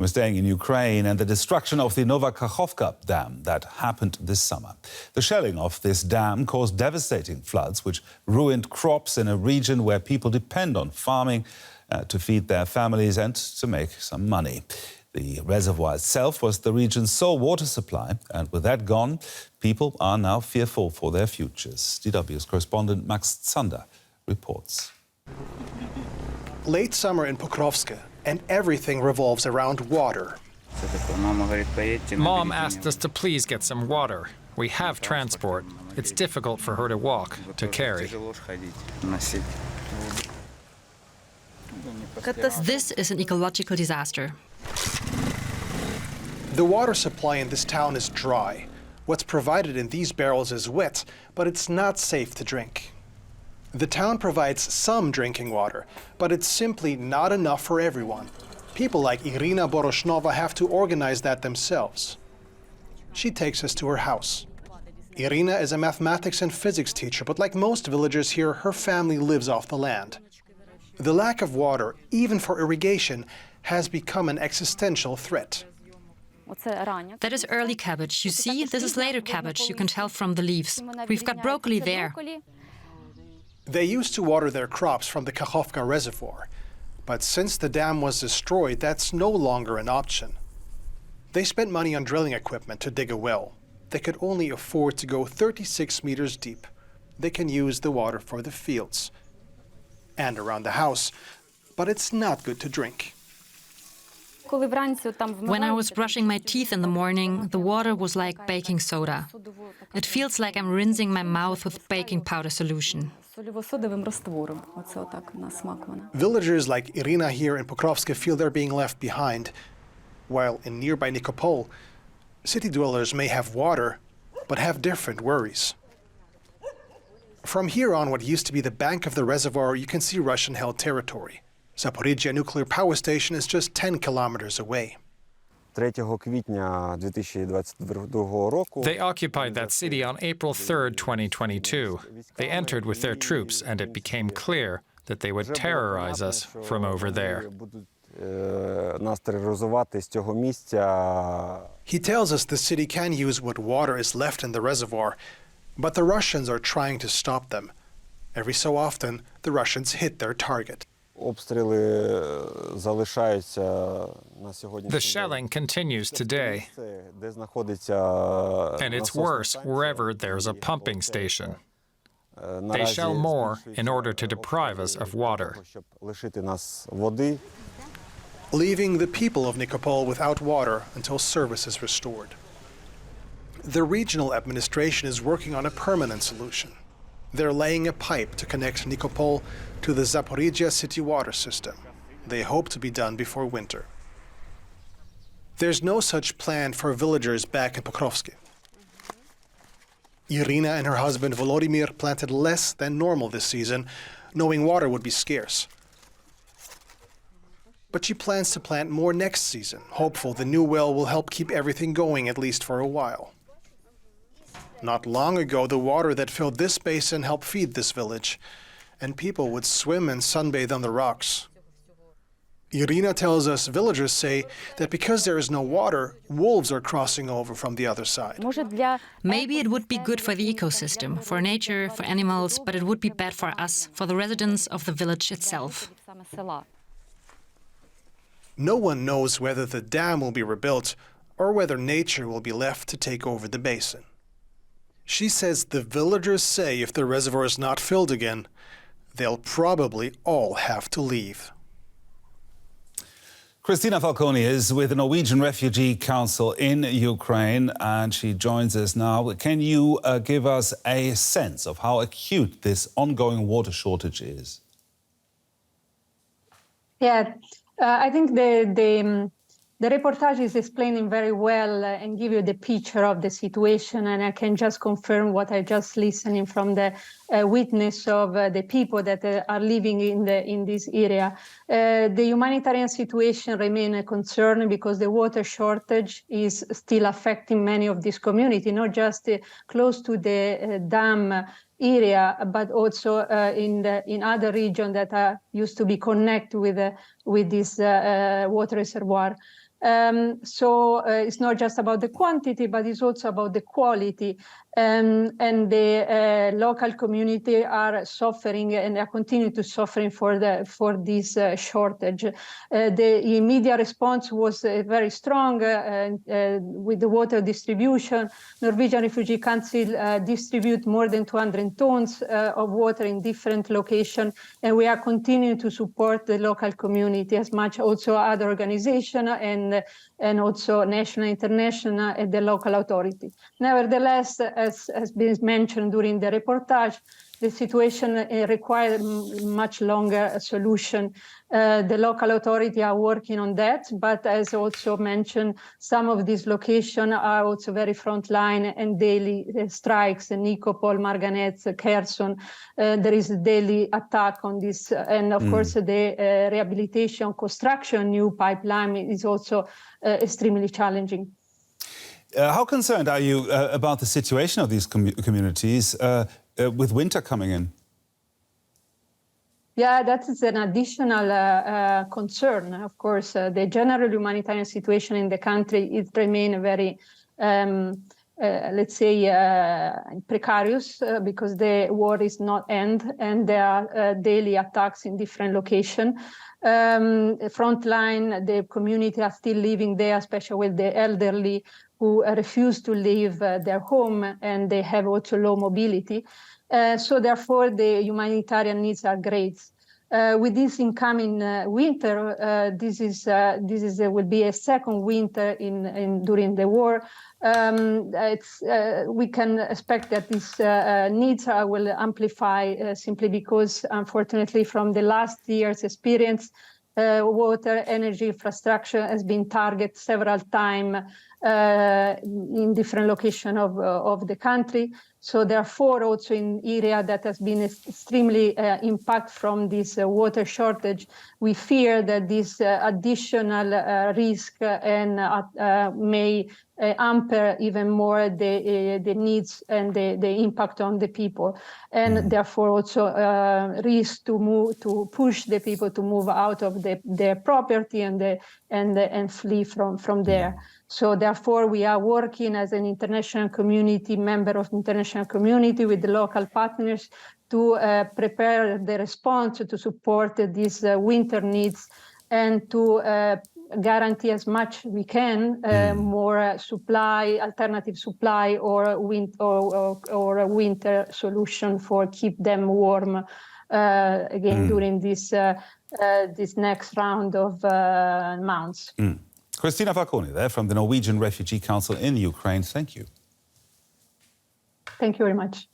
We're staying in Ukraine and the destruction of the Nova Kakhovka dam that happened this summer. The shelling of this dam caused devastating floods, which ruined crops in a region where people depend on farming to feed their families and to make some money. The reservoir itself was the region's sole water supply, and with that gone, people are now fearful for their futures. DW's correspondent Max Zander reports. Late summer in Pokrovsk, and everything revolves around water. Mom asked us to please get some water. We have transport. It's difficult for her to walk, to carry. This is an ecological disaster. The water supply in this town is dry. What's provided in these barrels is wet, but it's not safe to drink. The town provides some drinking water, but it's simply not enough for everyone. People like Irina Boroshnova have to organize that themselves. She takes us to her house. Irina is a mathematics and physics teacher, but like most villagers here, her family lives off the land. The lack of water, even for irrigation, has become an existential threat. That is early cabbage. You see, this is later cabbage. You can tell from the leaves. We've got broccoli there. They used to water their crops from the Kakhovka reservoir, but since the dam was destroyed, that's no longer an option. They spent money on drilling equipment to dig a well. They could only afford to go 36 meters deep. They can use the water for the fields and around the house, but it's not good to drink. When I was brushing my teeth in the morning, the water was like baking soda. It feels like I'm rinsing my mouth with baking powder solution. Villagers like Irina here in Pokrovsk feel they're being left behind, while in nearby Nikopol, city dwellers may have water, but have different worries. From here on what used to be the bank of the reservoir, you can see Russian-held territory. Zaporizhzhia nuclear power station is just 10 kilometers away. They occupied that city on April 3rd, 2022. They entered with their troops, and it became clear that they would terrorize us from over there. He tells us the city can use what water is left in the reservoir, but the Russians are trying to stop them. Every so often, the Russians hit their target. The shelling continues today, and it's worse wherever there's a pumping station. They shell more in order to deprive us of water. Leaving the people of Nikopol without water until service is restored. The regional administration is working on a permanent solution. They're laying a pipe to connect Nikopol to the Zaporizhzhia city water system. They hope to be done before winter. There's no such plan for villagers back in Pokrovsk. Irina and her husband Volodymyr planted less than normal this season, knowing water would be scarce. But she plans to plant more next season, hopeful the new well will help keep everything going at least for a while. Not long ago, the water that filled this basin helped feed this village, and people would swim and sunbathe on the rocks. Irina tells us villagers say that because there is no water, wolves are crossing over from the other side. Maybe it would be good for the ecosystem, for nature, for animals, but it would be bad for us, for the residents of the village itself. No one knows whether the dam will be rebuilt or whether nature will be left to take over the basin. She says the villagers say if the reservoir is not filled again, they'll probably all have to leave. Christina Falconi is with the Norwegian Refugee Council in Ukraine, and she joins us now. Can you give us a sense of how acute this ongoing water shortage is? Yeah, I think the reportage is explaining very well and give you the picture of the situation, and I can just confirm what I just listening from the witness of the people that are living in this area. The humanitarian situation remains a concern because the water shortage is still affecting many of this community, not just close to the dam area, but also in other regions that are used to be connected with this water reservoir. So it's not just about the quantity, but it's also about the quality. And the local community are suffering and are continuing to suffering for this shortage. The immediate response was very strong with the water distribution. Norwegian Refugee Council distribute more than 200 tons of water in different locations, and we are continuing to support the local community as much also other organizations and also national, international, and the local authority. Nevertheless, as has been mentioned during the reportage, the situation requires much longer solution. The local authority are working on that, but as also mentioned, some of these locations are also very frontline and daily strikes in Nikopol, Marganets, Kherson. There is a daily attack on this. And of course, the rehabilitation, construction, new pipeline is also extremely challenging. How concerned are you about the situation of these communities with winter coming in? Yeah, that is an additional concern. Of course, the general humanitarian situation in the country it remains very, let's say, precarious because the war is not end and there are daily attacks in different locations. Frontline, the community are still living there, especially with the elderly who refuse to leave their home, and they have also low mobility. So therefore, the humanitarian needs are great. With this incoming winter, this will be a second winter during the war. We can expect that these needs will amplify simply because, unfortunately, from the last year's experience, water, energy, infrastructure has been targeted several times in different locations of the country. So therefore, also in area that has been extremely impacted from this water shortage, we fear that this additional risk and may hamper even more the needs and the impact on the people, and therefore also risk to push the people to move out of their property and flee from there. So therefore, we are working as an international community, member of the international community with the local partners to prepare the response to support these winter needs and to guarantee as much we can more supply, alternative supply, or a winter solution for keep them warm again during this next round of months. Christina Falconi there from the Norwegian Refugee Council in Ukraine. Thank you. Thank you very much.